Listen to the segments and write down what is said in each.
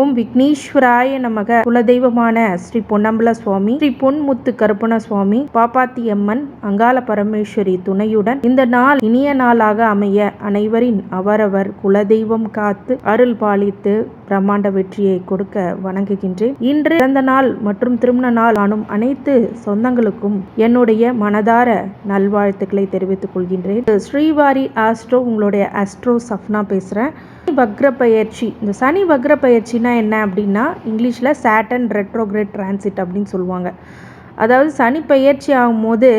ஓம் விக்னேஸ்வராய நமக. குலதெய்வமான ஸ்ரீ பொன்னம்பல சுவாமி, ஸ்ரீ பொன்முத்து கருப்பண சுவாமி, பாப்பாத்தி அம்மன், அங்காள பரமேஸ்வரி துணையுடன் இந்த நாள் இனிய நாளாக அமைய அனைவரின் அவரவர் குலதெய்வம் காத்து அருள் பாலித்து பிரம்மாண்ட வெற்றியை கொடுக்க வணங்குகின்றேன். இன்று பிறந்த நாள் மற்றும் திருமண நாள் காணும் அனைத்து சொந்தங்களுக்கும் என்னுடைய மனதார நல்வாழ்த்துக்களை தெரிவித்துக் கொள்கின்றேன். ஸ்ரீவாரி ஆஸ்ட்ரோ, உங்களுடைய ஆஸ்ட்ரோ சஃப்னா பேசுகிறேன். வக்ர பயிற்சி. இந்த சனி வக்ர பயிற்சினா என்ன அப்படின்னா, இங்கிலீஷில் சாட்டன் ரெட்ரோகிரேட் டிரான்சிட் அப்படின்னு சொல்லுவாங்க. அதாவது சனி பயிற்சி ஆகும்போது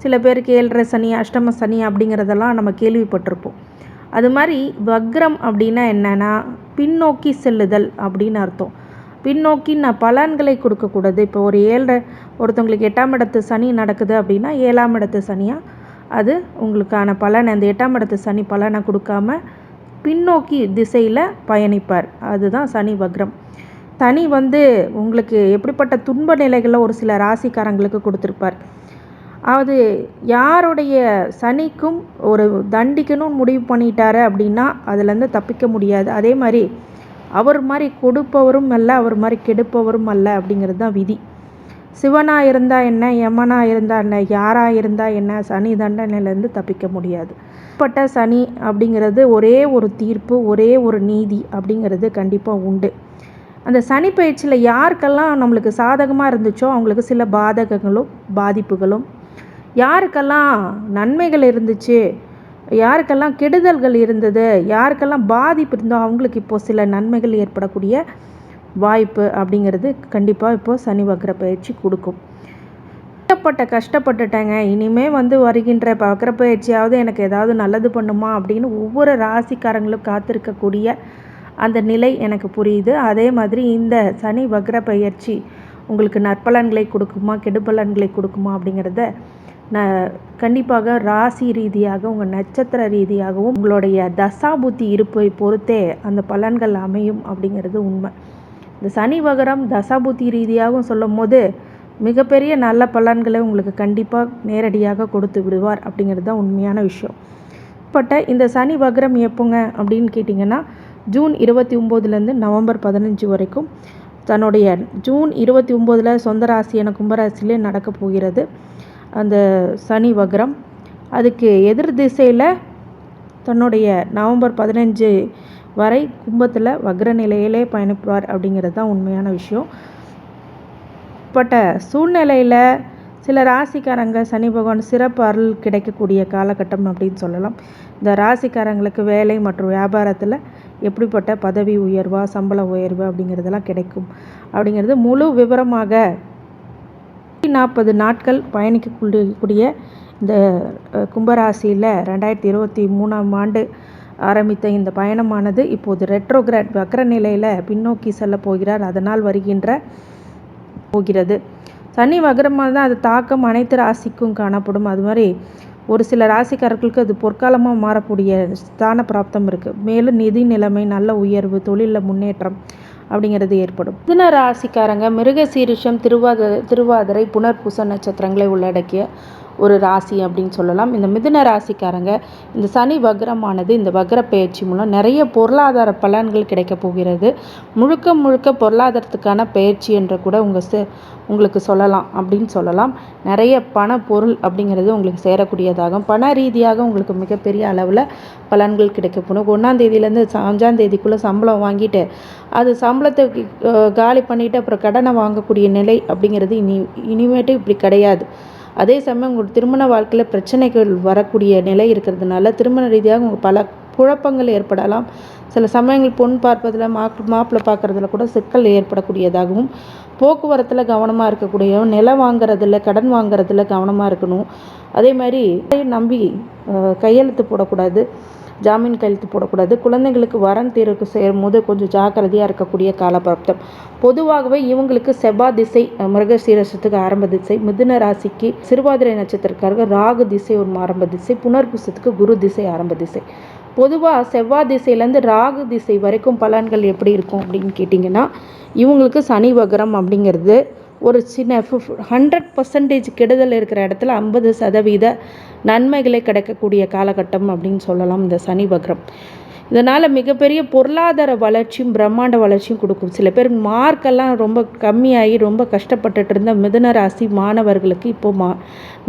சில பேருக்கு 7.5 சனி, அஷ்டம சனி அப்படிங்கிறதெல்லாம் நம்ம கேள்விப்பட்டிருப்போம். அது மாதிரி வக்ரம் அப்படின்னா என்னன்னா, பின்னோக்கி செல்லுதல் அப்படின்னு அர்த்தம். பின்னோக்கி பலன்களை கொடுக்கக்கூடாது. இப்போ ஒரு 7 ஒருத்தவங்களுக்கு 8ஆம் இடத்து சனி நடக்குது அப்படின்னா 7ஆம் இடத்து சனியாக அது உங்களுக்கான பலன், அந்த 8ஆம் இடத்து சனி பலனை கொடுக்காம பின்னோக்கி திசையில் பயணிப்பார். அதுதான் சனி வக்ரம். சனி உங்களுக்கு எப்படிப்பட்ட துன்ப நிலைகளை ஒரு சில ராசிக்காரங்களுக்கு கொடுத்துருப்பார். அது யாருடைய சனிக்கும் ஒரு தண்டிக்கணும்னு முடிவு பண்ணிட்டாரு அப்படின்னா அதுலேருந்து தப்பிக்க முடியாது. அதே மாதிரி அவர் மாதிரி கொடுப்பவரும் அல்ல, அவர் மாதிரி கெடுப்பவரும் அல்ல அப்படிங்கிறது தான் விதி. சிவனாக இருந்தால் என்ன, யமனாக இருந்தால் என்ன, யாராக இருந்தால் என்ன, சனி தண்டனையிலேருந்து தப்பிக்க முடியாது. பட்ட சனி அப்படிங்கிறது ஒரே ஒரு தீர்ப்பு, ஒரே ஒரு நீதி அப்படிங்கிறது கண்டிப்பாக உண்டு. அந்த சனி பயிற்சியில் யாருக்கெல்லாம் நம்மளுக்கு சாதகமாக இருந்துச்சோ அவங்களுக்கு சில பாதகங்களும் பாதிப்புகளும், யாருக்கெல்லாம் நன்மைகள் இருந்துச்சு, யாருக்கெல்லாம் கெடுதல்கள் இருந்தது, யாருக்கெல்லாம் பாதிப்பு இருந்தோ அவங்களுக்கு இப்போது சில நன்மைகள் ஏற்படக்கூடிய வாய்ப்பு அப்படிங்கிறது கண்டிப்பாக இப்போது சனி வக்ர பயிற்சி கொடுக்கும். கஷ்டப்பட்டுட்டேங்க, இனிமேல் வருகின்ற வக்ர பயிற்சியாவது எனக்கு ஏதாவது நல்லது பண்ணுமா அப்படின்னு ஒவ்வொரு ராசிக்காரங்களும் காத்திருக்கக்கூடிய அந்த நிலை எனக்கு புரியுது. அதே மாதிரி இந்த சனி வக்ர பயிற்சி உங்களுக்கு நற்பலன்களை கொடுக்குமா, கெடுபலன்களை கொடுக்குமா அப்படிங்கிறத நான் கண்டிப்பாக ராசி ரீதியாக, உங்கள் நட்சத்திர ரீதியாகவும் உங்களுடைய தசாபுத்தி இருப்பை பொறுத்தே அந்த பலன்கள் அமையும் அப்படிங்கிறது உண்மை. இந்த சனி வக்ரம் தசாபுத்தி ரீதியாகவும் சொல்லும் போது மிகப்பெரிய நல்ல பலன்களை உங்களுக்கு கண்டிப்பாக நேரடியாக கொடுத்து விடுவார் அப்படிங்கிறது தான் உண்மையான விஷயம். இந்த சனி வக்ரம் எப்போங்க அப்படின்னு கேட்டிங்கன்னா, ஜூன் 29 நவம்பர் 15 வரைக்கும் தன்னுடைய ஜூன் 29 சொந்த ராசியான கும்பராசியிலே நடக்க போகிறது அந்த சனி வக்ரம். அதுக்கு எதிர் திசையில் தன்னுடைய நவம்பர் 15 வரை கும்பத்தில் வக்ர நிலையிலே பயணிப்பார் அப்படிங்கிறது தான் உண்மையான விஷயம். சூழ்நிலையில் சில ராசிக்காரங்க சனி பகவான் சிறப்பு அருள் கிடைக்கக்கூடிய காலகட்டம் அப்படின்னு சொல்லலாம். இந்த ராசிக்காரங்களுக்கு வேலை மற்றும் வியாபாரத்தில் எப்படிப்பட்ட பதவி உயர்வா, சம்பள உயர்வு அப்படிங்கிறதெல்லாம் கிடைக்கும் அப்படிங்கிறது முழு விவரமாக 40 நாட்கள் பயணிக்கக்கூடிய இந்த கும்பராசியில் 2023ஆம் ஆண்டு ஆரம்பித்த இந்த பயணமானது இப்போது ரெட்ரோகிரேட் வக்ர நிலையில் பின்னோக்கி செல்ல போகிறார். அதனால் போகிறது. சனி வக்ரமாக தான் அது தாக்கம் அனைத்து ராசிக்கும் காணப்படும். அது மாதிரி ஒரு சில ராசிக்காரர்களுக்கு அது பொற்காலமாக மாறக்கூடிய ஸ்தான பிராப்தம் இருக்குது. மேலும் நிதி நிலைமை, நல்ல உயர்வு, தொழிலில் முன்னேற்றம் அப்படிங்கிறது ஏற்படும். மிதுன ராசிக்காரங்க மிருகசீரிஷம், திருவாதிரை, புனர்பூச நட்சத்திரங்களை உள்ளடக்கிய ஒரு ராசி அப்படின்னு சொல்லலாம். இந்த மிதுன ராசிக்காரங்க இந்த சனி வக்ரமானது இந்த வக்ர பயிற்சி மூலம் நிறைய பொருளாதார பலன்கள் கிடைக்க போகிறது. முழுக்க பொருளாதாரத்துக்கான பயிற்சி என்று கூட உங்களுக்கு சொல்லலாம் அப்படின்னு சொல்லலாம். நிறைய பண பொருள் அப்படிங்கிறது உங்களுக்கு சேரக்கூடியதாகும். பண ரீதியாக உங்களுக்கு மிகப்பெரிய அளவில் பலன்கள் கிடைக்கப்படும். 1ஆம் தேதியிலேருந்து 5ஆம் தேதிக்குள்ளே சம்பளம் வாங்கிட்டு அது சம்பளத்தை காலி பண்ணிவிட்டு அப்புறம் கடனை வாங்கக்கூடிய நிலை அப்படிங்கிறது இனிமேட்டு இப்படி கிடையாது. அதே சமயம் உங்களுக்கு திருமண வாழ்க்கையில் பிரச்சனைகள் வரக்கூடிய நிலை இருக்கிறதுனால திருமண ரீதியாக உங்களுக்கு பல குழப்பங்கள் ஏற்படலாம். சில சமயங்கள் பொன் பார்ப்பதில், மாப்பிள்ளை பார்க்குறதுல கூட சிக்கல் ஏற்படக்கூடியதாகவும், போக்குவரத்தில் கவனமாக இருக்கக்கூடிய, நிலம் வாங்குறதில், கடன் வாங்குறதுல கவனமாக இருக்கணும். அதே மாதிரி நம்பி கையெழுத்து போடக்கூடாது, ஜாமீன் கையெழுத்து போடக்கூடாது. குழந்தைங்களுக்கு வரன் தேர்வுக்கு செய்யும் போது கொஞ்சம் ஜாக்கிரதையாக இருக்கக்கூடிய காலப்பிராப்தம். பொதுவாகவே இவங்களுக்கு செவ்வாய் திசை மிருகசீரிஷத்துக்கு ஆரம்ப திசை, மிதுன ராசிக்கு திருவாதிரை நட்சத்திரக்காரங்க ராகு திசை ஒரு ஆரம்ப திசை, புனர்பூசத்துக்கு குரு திசை ஆரம்ப திசை. பொதுவாக செவ்வாய் திசையிலேருந்து ராகு திசை வரைக்கும் பலன்கள் எப்படி இருக்கும் அப்படின்னு கேட்டிங்கன்னா, இவங்களுக்கு சனி வக்ரம் அப்படிங்கிறது ஒரு சின்ன 100% கெடுதல் இருக்கிற இடத்துல 50% நன்மைகளை கிடைக்கக்கூடிய காலகட்டம் அப்படின்னு சொல்லலாம் இந்த சனி வக்ரம். இதனால் மிகப்பெரிய பொருளாதார வளர்ச்சியும் பிரம்மாண்ட வளர்ச்சியும் கொடுக்கும். சில பேர் மார்க்கெல்லாம் ரொம்ப கம்மியாகி ரொம்ப கஷ்டப்பட்டுட்டு இருந்த மிதுன ராசி மாணவர்களுக்கு இப்போ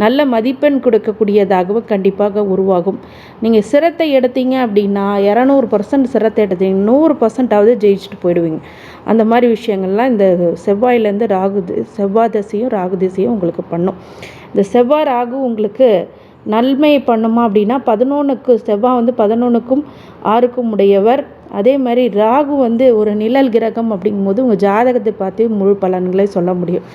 நல்ல மதிப்பெண் கொடுக்கக்கூடியதாகவும் கண்டிப்பாக உருவாகும். நீங்கள் சிரத்தை எடுத்தீங்க அப்படின்னா 200% சிரத்தை எடுத்தீங்க 100%ஆவது ஜெயிச்சுட்டு போயிடுவீங்க. அந்த மாதிரி விஷயங்கள்லாம் இந்த செவ்வாயிலேருந்து செவ்வாய் தசையும் ராகு திசையும் உங்களுக்கு பண்ணும். இந்த செவ்வாய் ராகு உங்களுக்கு நன்மை பண்ணுமா அப்படின்னா 11க்கு செவ்வாய் 11க்கும் 6க்கும் உடையவர். அதே மாதிரி ராகு ஒரு நிழல் கிரகம் அப்படிங்கும்போது உங்கள் ஜாதகத்தை பார்த்து முழு பலன்களை சொல்ல முடியும்.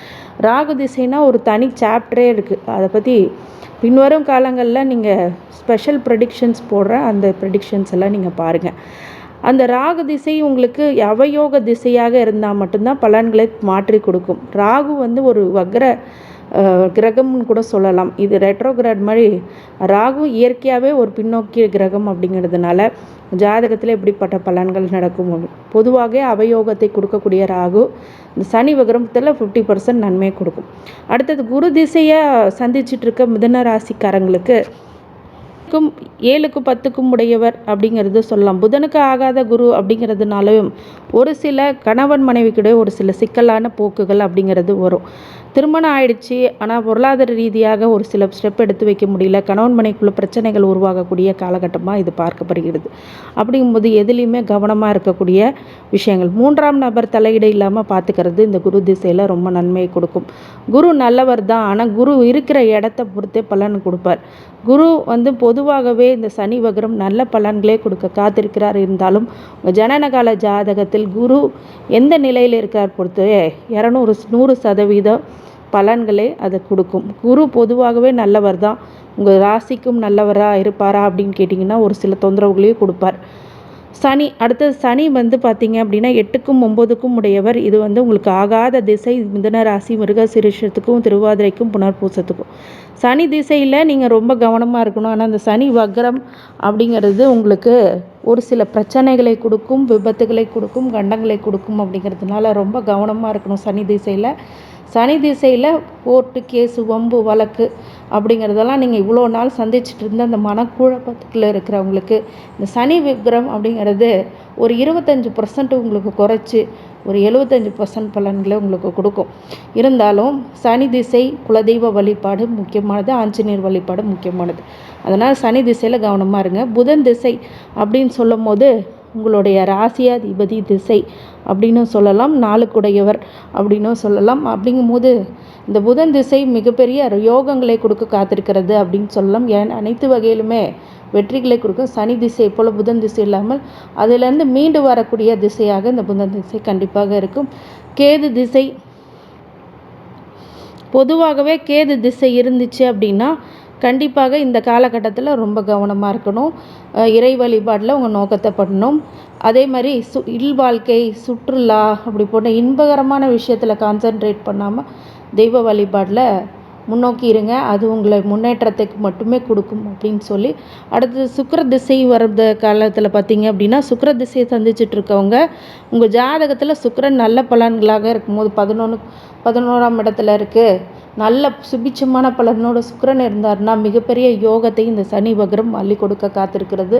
ராகு திசைனா ஒரு தனி சாப்டரே இருக்குது. அதை பற்றி பின்வரும் காலங்களில் நீங்கள் ஸ்பெஷல் ப்ரெடிக்ஷன்ஸ் போடுற அந்த ப்ரெடிக்ஷன்ஸ் எல்லாம் நீங்கள் பாருங்கள். அந்த ராகு திசை உங்களுக்கு அவயோக திசையாக இருந்தால் மட்டும்தான் பலன்களை மாற்றி கொடுக்கும். ராகு ஒரு வக்ர கிரகம்னு கூட சொல்லலாம். இது ரெட்ரோகிராட் மாதிரி. ராகு இயற்கையாகவே ஒரு பின்னோக்கிய கிரகம் அப்படிங்கிறதுனால ஜாதகத்தில் எப்படிப்பட்ட பலன்கள் நடக்கும். பொதுவாக அவயோகத்தை கொடுக்கக்கூடிய ராகு இந்த சனி வக்ரத்தில் 50% நன்மையை கொடுக்கும். அடுத்தது குரு திசையை சந்திச்சுட்டு இருக்க மிதுன ராசிக்காரங்களுக்கு 7க்கும் 10க்கும் உடையவர் அப்படிங்கிறது சொல்லலாம். புதனுக்கு ஆகாத குரு அப்படிங்கிறதுனாலும் ஒரு சில கணவன் மனைவிக்கிடையே ஒரு சில சிக்கலான போக்குகள் அப்படிங்கிறது வரும். திருமணம் ஆயிடுச்சு, ஆனால் பொருளாதார ரீதியாக ஒரு சில ஸ்டெப் எடுத்து வைக்க முடியல, கணவன் மனைவிக்குள்ள பிரச்சனைகள் உருவாகக்கூடிய காலகட்டமாக இது பார்க்கப்படுகிறது. அப்படிங்கும்போது எதுலேயுமே கவனமாக இருக்கக்கூடிய விஷயங்கள். 3ஆம் நபர் தலையீடு இல்லாமல் பார்த்துக்கிறது இந்த குரு திசையில் ரொம்ப நன்மையை கொடுக்கும். குரு நல்லவர் தான், ஆனால் குரு இருக்கிற இடத்த பொறுத்தே பலன் கொடுப்பார். குரு பொதுவாகவே இந்த சனி வக்ரம் நல்ல பலன்களே கொடுக்க காத்திருக்கிறார். இருந்தாலும் ஜனனகால ஜாதகத்தில் குரு எந்த நிலையில் இருக்கார் பொறுத்தே 100% பலன்களே அதை கொடுக்கும். குரு பொதுவாகவே நல்லவர் தான். உங்கள் ராசிக்கும் நல்லவராக இருப்பாரா அப்படின்னு கேட்டிங்கன்னா ஒரு சில தொந்தரவுகளையும் கொடுப்பார். சனி அடுத்தது சனி பார்த்தீங்க அப்படின்னா 8க்கும் 9க்கும் உடையவர். இது உங்களுக்கு ஆகாத திசை மிதுன ராசி மிருகசீரிஷத்துக்கும் திருவாதிரைக்கும் புனர்பூசத்துக்கும். சனி திசையில் நீங்கள் ரொம்ப கவனமாக இருக்கணும். ஆனால் அந்த சனி வக்ரம் அப்படிங்கிறது உங்களுக்கு ஒரு சில பிரச்சனைகளை கொடுக்கும், விபத்துகளை கொடுக்கும், கண்டங்களை கொடுக்கும். அப்படிங்கிறதுனால ரொம்ப கவனமாக இருக்கணும் சனி திசையில். சனி திசையில் கோர்ட்டு கேஸு வம்பு வழக்கு அப்படிங்கிறதெல்லாம் நீங்கள் இவ்வளோ நாள் சந்திச்சுட்டு இருந்த அந்த மனக்குழப்பத்துக்குள்ள இருக்கிறவங்களுக்கு இந்த சனி விக்ரம் அப்படிங்கிறது ஒரு 25% உங்களுக்கு குறைச்சி ஒரு 75% பலன்களை உங்களுக்கு கொடுக்கும். இருந்தாலும் சனி திசை குலதெய்வ வழிபாடு முக்கியமானது, ஆஞ்சநேயர் வழிபாடு முக்கியமானது. அதனால் சனி திசையில் கவனமாக இருங்க. புதன் திசை அப்படின்னு சொல்லும் போது உங்களுடைய ராசியாதிபதி திசை அப்படின்னு சொல்லலாம், 4க்குடையவர் அப்படின்னும் சொல்லலாம். அப்படிங்கும்போது இந்த புதன் திசை மிகப்பெரிய யோகங்களை கொடுக்க காத்திருக்கிறது அப்படின்னு சொல்லலாம். அனைத்து வகையிலுமே வெற்றிகளை கொடுக்கும். சனி திசை போல் புதன் திசை இல்லாமல் அதிலேருந்து மீண்டு வரக்கூடிய திசையாக இந்த புதன் திசை கண்டிப்பாக இருக்கும். கேது திசை பொதுவாகவே கேது திசை இருந்துச்சு அப்படின்னா கண்டிப்பாக இந்த காலகட்டத்தில் ரொம்ப கவனமாக இருக்கணும். இறை வழிபாட்டில் உங்கள் நோக்கத்தை பண்ணணும். அதே மாதிரி இல்வாழ்க்கை, சுற்றுலா அப்படி போன்ற இன்பகரமான விஷயத்தில் கான்சென்ட்ரேட் பண்ணாமல் தெய்வ வழிபாட்டில் முன்னோக்கி இருங்க. அது உங்களை முன்னேற்றத்துக்கு மட்டுமே கொடுக்கும் அப்படின்னு சொல்லி அடுத்தது சுக்கிர திசை வர்ற காலத்தில் பார்த்தீங்க அப்படின்னா சுக்கிர திசையை சந்திச்சுட்டு இருக்கவங்க உங்கள் ஜாதகத்தில் சுக்கிரன் நல்ல பலன்களாக இருக்கும்போது 11ஆம் இடத்துல இருக்குது, நல்ல சுபிட்சமான பலனோட சுக்கிரன் இருந்தார்னா மிகப்பெரிய யோகத்தை இந்த சனி வக்ரம் அள்ளி கொடுக்க காத்திருக்கிறது.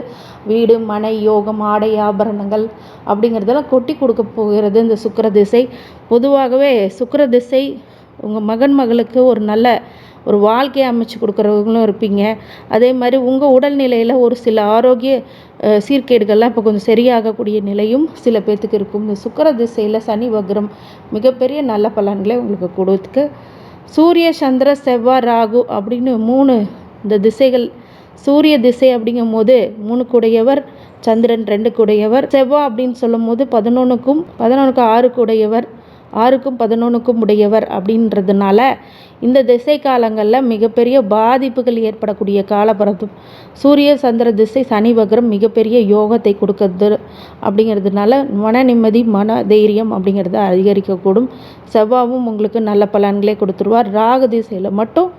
வீடு, மனை, யோகம், ஆடை, ஆபரணங்கள் அப்படிங்கிறதெல்லாம் கொட்டி கொடுக்க போகிறது இந்த சுக்கிர திசை. பொதுவாகவே சுக்கிர திசை உங்கள் மகன்களுக்கு ஒரு நல்ல ஒரு வாழ்க்கையை அமைச்சு கொடுக்குறவங்களும் இருப்பீங்க. அதே மாதிரி உங்கள் உடல்நிலையில் ஒரு சில ஆரோக்கிய சீர்கேடுகள்லாம் இப்போ கொஞ்சம் சரியாகக்கூடிய நிலையும் சில பேர்த்துக்கு இருக்கும். இந்த சுக்கிர திசையில் சனி வக்ரம் மிகப்பெரிய நல்ல பலன்களை உங்களுக்கு கொடுத்து சூரிய, சந்திர, செவ்வாய், ராகு அப்படின்னு 3 இந்த திசைகள். சூரிய திசை அப்படிங்கும் போது 3க்குடையவர், சந்திரன் 2க்குடையவர், செவ்வாய் அப்படின்னு சொல்லும் போது 11க்கும் 6க்குடையவர், 6க்கும் 11க்கும் உடையவர் அப்படின்றதுனால இந்த திசை காலங்களில் மிகப்பெரிய பாதிப்புகள் ஏற்படக்கூடிய காலப்பரப்பு. சூரிய சந்திர திசை சனி வக்ரம் மிகப்பெரிய யோகத்தை கொடுக்கறது அப்படிங்கிறதுனால மன நிம்மதி, மன தைரியம் அப்படிங்கிறத அதிகரிக்கக்கூடும். செவ்வாயும் உங்களுக்கு நல்ல பலன்களே கொடுத்துருவார். ராகு திசையில் மட்டும்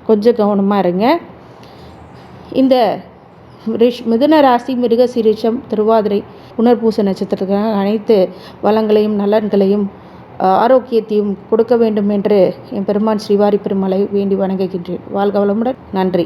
கொஞ்சம் கவனமாக இருங்க. இந்த மிதுன ராசி மிருகசீரிஷம் திருவாதிரை புனர்பூச நட்சத்திரத்துக்கான அனைத்து வளங்களையும் நலன்களையும் ஆரோக்கியத்தையும் கொடுக்க வேண்டும் என்று என் பெருமான் ஸ்ரீவாரி பெருமாளை வேண்டி வணங்குகின்றேன். வாழ்க வளமுடன். நன்றி.